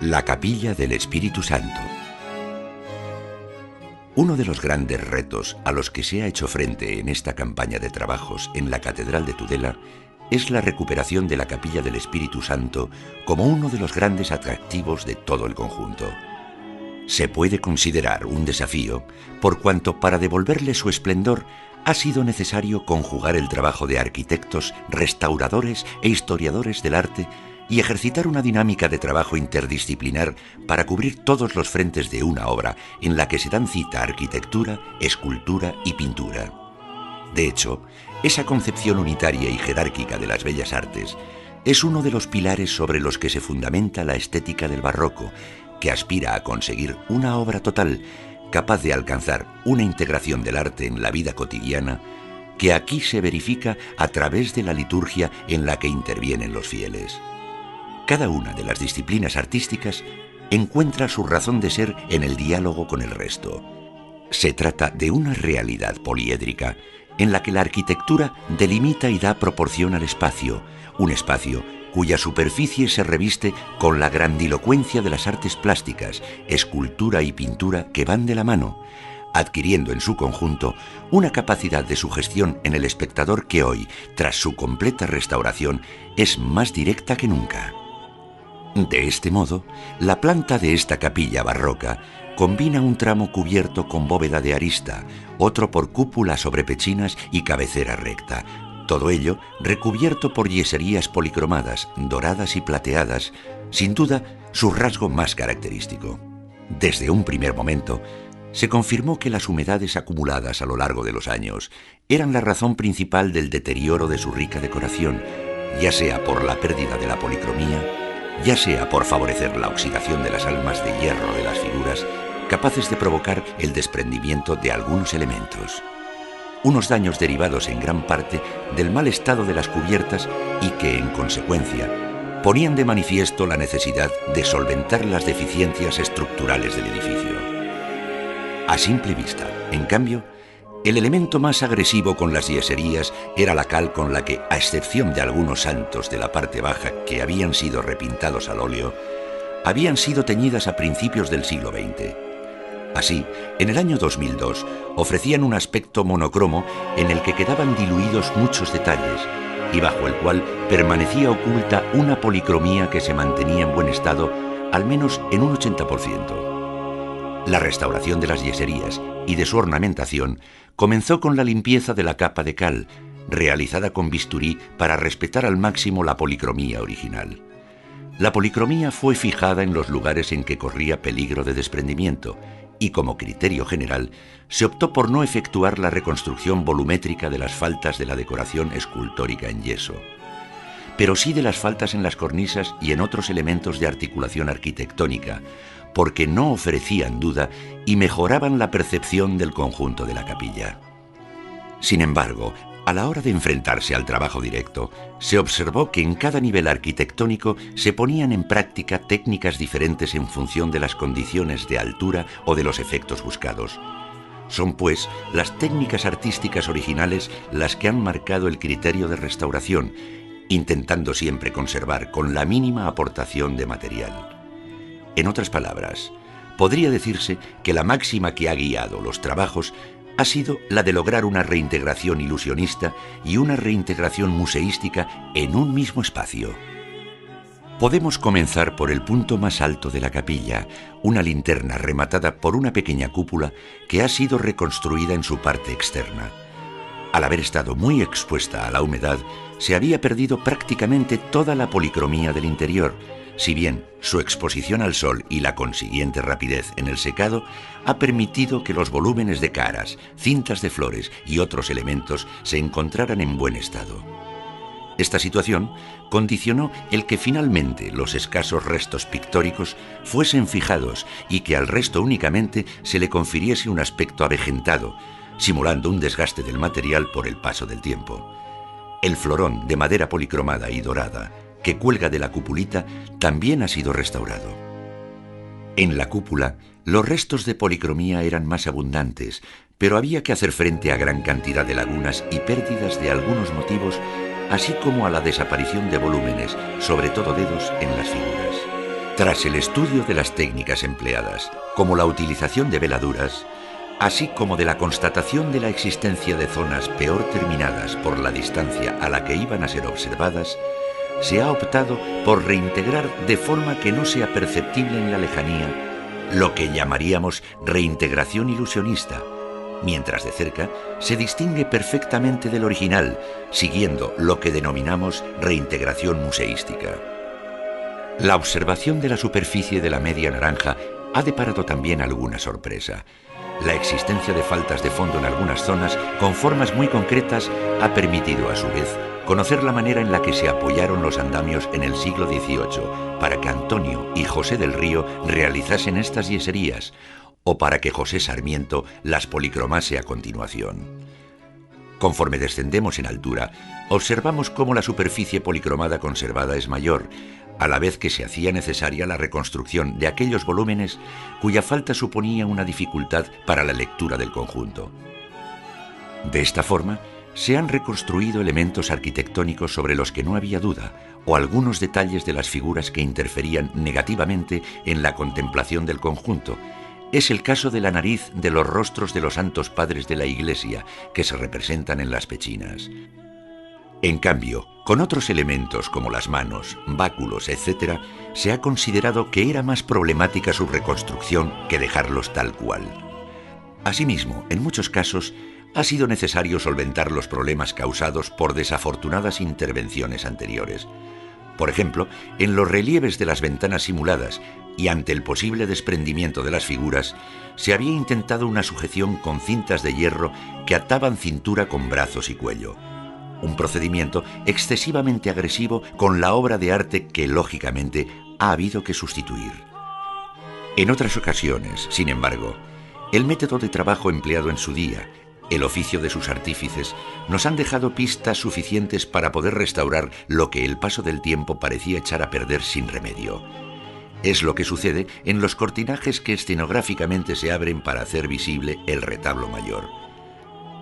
La Capilla del Espíritu Santo. Uno de los grandes retos a los que se ha hecho frente en esta campaña de trabajos en la Catedral de Tudela es la recuperación de la Capilla del Espíritu Santo como uno de los grandes atractivos de todo el conjunto. Se puede considerar un desafío por cuanto para devolverle su esplendor ha sido necesario conjugar el trabajo de arquitectos, restauradores e historiadores del arte y ejercitar una dinámica de trabajo interdisciplinar para cubrir todos los frentes de una obra en la que se dan cita arquitectura, escultura y pintura. De hecho, esa concepción unitaria y jerárquica de las bellas artes es uno de los pilares sobre los que se fundamenta la estética del barroco, que aspira a conseguir una obra total capaz de alcanzar una integración del arte en la vida cotidiana que aquí se verifica a través de la liturgia en la que intervienen los fieles. Cada una de las disciplinas artísticas encuentra su razón de ser en el diálogo con el resto. Se trata de una realidad poliédrica en la que la arquitectura delimita y da proporción al espacio, un espacio cuya superficie se reviste con la grandilocuencia de las artes plásticas, escultura y pintura que van de la mano, adquiriendo en su conjunto una capacidad de sugestión en el espectador que hoy, tras su completa restauración, es más directa que nunca. De este modo, la planta de esta capilla barroca combina un tramo cubierto con bóveda de arista, otro por cúpula sobre pechinas y cabecera recta, todo ello recubierto por yeserías policromadas, doradas y plateadas, sin duda su rasgo más característico. Desde un primer momento, se confirmó que las humedades acumuladas a lo largo de los años eran la razón principal del deterioro de su rica decoración, ya sea por la pérdida de la policromía, ya sea por favorecer la oxidación de las almas de hierro de las figuras, capaces de provocar el desprendimiento de algunos elementos. Unos daños derivados en gran parte del mal estado de las cubiertas y que, en consecuencia, ponían de manifiesto la necesidad de solventar las deficiencias estructurales del edificio. A simple vista, en cambio, el elemento más agresivo con las yeserías era la cal con la que, a excepción de algunos santos de la parte baja que habían sido repintados al óleo, habían sido teñidas a principios del siglo XX. Así, en el año 2002, ofrecían un aspecto monocromo en el que quedaban diluidos muchos detalles y bajo el cual permanecía oculta una policromía que se mantenía en buen estado, al menos en un 80%. La restauración de las yeserías y de su ornamentación comenzó con la limpieza de la capa de cal, realizada con bisturí para respetar al máximo la policromía original. La policromía fue fijada en los lugares en que corría peligro de desprendimiento y, como criterio general, se optó por no efectuar la reconstrucción volumétrica de las faltas de la decoración escultórica en yeso, pero sí de las faltas en las cornisas y en otros elementos de articulación arquitectónica, porque no ofrecían duda y mejoraban la percepción del conjunto de la capilla. Sin embargo, a la hora de enfrentarse al trabajo directo, se observó que en cada nivel arquitectónico se ponían en práctica técnicas diferentes en función de las condiciones de altura o de los efectos buscados. Son, pues, las técnicas artísticas originales las que han marcado el criterio de restauración, intentando siempre conservar con la mínima aportación de material. En otras palabras, podría decirse que la máxima que ha guiado los trabajos ha sido la de lograr una reintegración ilusionista y una reintegración museística en un mismo espacio. Podemos comenzar por el punto más alto de la capilla, una linterna rematada por una pequeña cúpula que ha sido reconstruida en su parte externa. Al haber estado muy expuesta a la humedad, se había perdido prácticamente toda la policromía del interior, si bien su exposición al sol y la consiguiente rapidez en el secado ha permitido que los volúmenes de caras, cintas de flores y otros elementos se encontraran en buen estado. Esta situación condicionó el que finalmente los escasos restos pictóricos fuesen fijados y que al resto únicamente se le confiriese un aspecto avejentado, simulando un desgaste del material por el paso del tiempo. El florón de madera policromada y dorada que cuelga de la cupulita también ha sido restaurado. En la cúpula, los restos de policromía eran más abundantes, pero había que hacer frente a gran cantidad de lagunas y pérdidas de algunos motivos, así como a la desaparición de volúmenes, sobre todo dedos, en las figuras. Tras el estudio de las técnicas empleadas, como la utilización de veladuras, así como de la constatación de la existencia de zonas peor terminadas por la distancia a la que iban a ser observadas, se ha optado por reintegrar de forma que no sea perceptible en la lejanía lo que llamaríamos reintegración ilusionista, mientras de cerca se distingue perfectamente del original, siguiendo lo que denominamos reintegración museística. La observación de la superficie de la media naranja ha deparado también alguna sorpresa. La existencia de faltas de fondo en algunas zonas con formas muy concretas ha permitido a su vez conocer la manera en la que se apoyaron los andamios en el siglo XVIII para que Antonio y José del Río realizasen estas yeserías, o para que José Sarmiento las policromase a continuación. Conforme descendemos en altura, observamos cómo la superficie policromada conservada es mayor, a la vez que se hacía necesaria la reconstrucción de aquellos volúmenes cuya falta suponía una dificultad para la lectura del conjunto. De esta forma, se han reconstruido elementos arquitectónicos sobre los que no había duda, o algunos detalles de las figuras que interferían negativamente en la contemplación del conjunto. Es el caso de la nariz de los rostros de los santos padres de la Iglesia, que se representan en las pechinas. En cambio, con otros elementos como las manos, báculos, etc., se ha considerado que era más problemática su reconstrucción que dejarlos tal cual. Asimismo, en muchos casos, ha sido necesario solventar los problemas causados por desafortunadas intervenciones anteriores. Por ejemplo, en los relieves de las ventanas simuladas y ante el posible desprendimiento de las figuras, se había intentado una sujeción con cintas de hierro que ataban cintura con brazos y cuello. Un procedimiento excesivamente agresivo con la obra de arte que, lógicamente, ha habido que sustituir. En otras ocasiones, sin embargo, el método de trabajo empleado en su día, el oficio de sus artífices, nos han dejado pistas suficientes para poder restaurar lo que el paso del tiempo parecía echar a perder sin remedio. Es lo que sucede en los cortinajes que escenográficamente se abren para hacer visible el retablo mayor.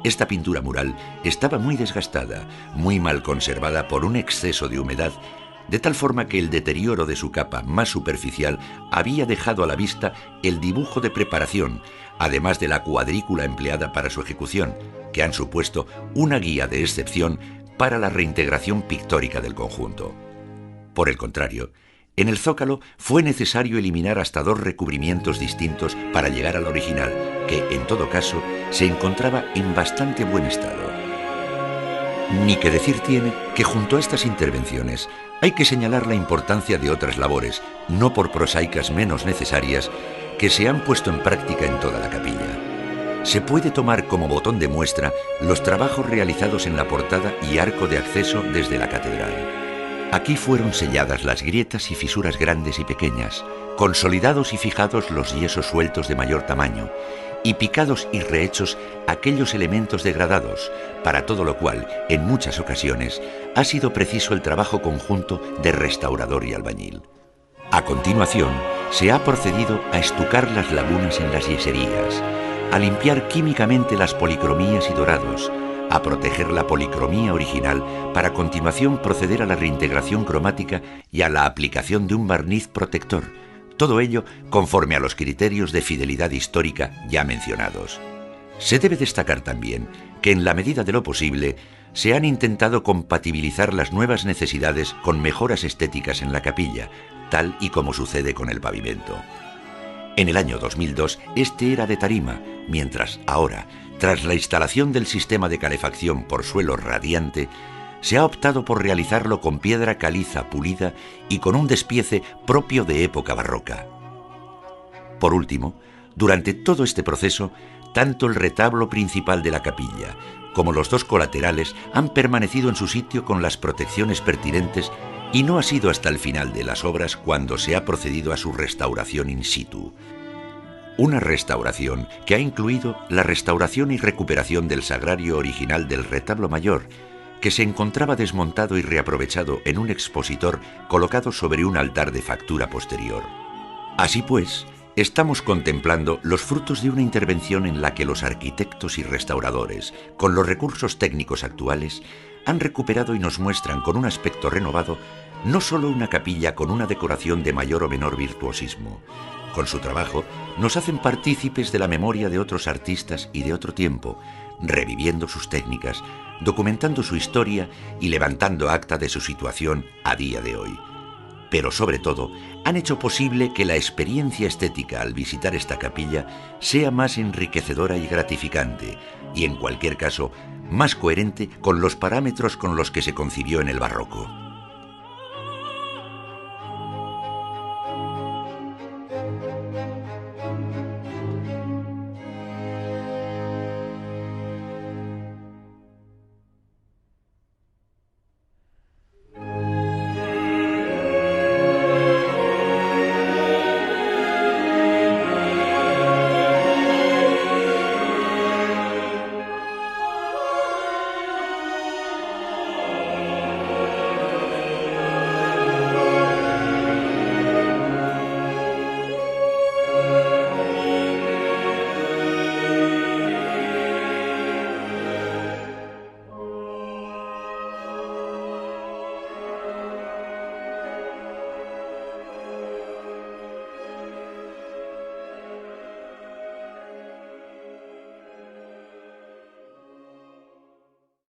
Esta pintura mural estaba muy desgastada, muy mal conservada por un exceso de humedad, de tal forma que el deterioro de su capa más superficial había dejado a la vista el dibujo de preparación, además de la cuadrícula empleada para su ejecución, que han supuesto una guía de excepción para la reintegración pictórica del conjunto. Por el contrario, en el zócalo fue necesario eliminar hasta 2 recubrimientos distintos para llegar al original, que, en todo caso, se encontraba en bastante buen estado. Ni que decir tiene que junto a estas intervenciones hay que señalar la importancia de otras labores, no por prosaicas menos necesarias, que se han puesto en práctica en toda la capilla. Se puede tomar como botón de muestra los trabajos realizados en la portada y arco de acceso desde la catedral. Aquí fueron selladas las grietas y fisuras grandes y pequeñas, consolidados y fijados los yesos sueltos de mayor tamaño, y picados y rehechos aquellos elementos degradados, para todo lo cual, en muchas ocasiones, ha sido preciso el trabajo conjunto de restaurador y albañil. A continuación, se ha procedido a estucar las lagunas en las yeserías, a limpiar químicamente las policromías y dorados, a proteger la policromía original para a continuación proceder a la reintegración cromática y a la aplicación de un barniz protector, todo ello conforme a los criterios de fidelidad histórica ya mencionados. Se debe destacar también que en la medida de lo posible se han intentado compatibilizar las nuevas necesidades con mejoras estéticas en la capilla, tal y como sucede con el pavimento. En el año 2002 este era de tarima, mientras ahora, tras la instalación del sistema de calefacción por suelo radiante, se ha optado por realizarlo con piedra caliza pulida y con un despiece propio de época barroca. Por último, durante todo este proceso, tanto el retablo principal de la capilla como los 2 colaterales han permanecido en su sitio con las protecciones pertinentes y no ha sido hasta el final de las obras cuando se ha procedido a su restauración in situ. Una restauración que ha incluido la restauración y recuperación del sagrario original del retablo mayor, que se encontraba desmontado y reaprovechado en un expositor colocado sobre un altar de factura posterior. Así pues, estamos contemplando los frutos de una intervención en la que los arquitectos y restauradores, con los recursos técnicos actuales, han recuperado y nos muestran con un aspecto renovado no solo una capilla con una decoración de mayor o menor virtuosismo. Con su trabajo nos hacen partícipes de la memoria de otros artistas y de otro tiempo, reviviendo sus técnicas, documentando su historia y levantando acta de su situación a día de hoy. Pero sobre todo, han hecho posible que la experiencia estética al visitar esta capilla sea más enriquecedora y gratificante, y en cualquier caso, más coherente con los parámetros con los que se concibió en el barroco.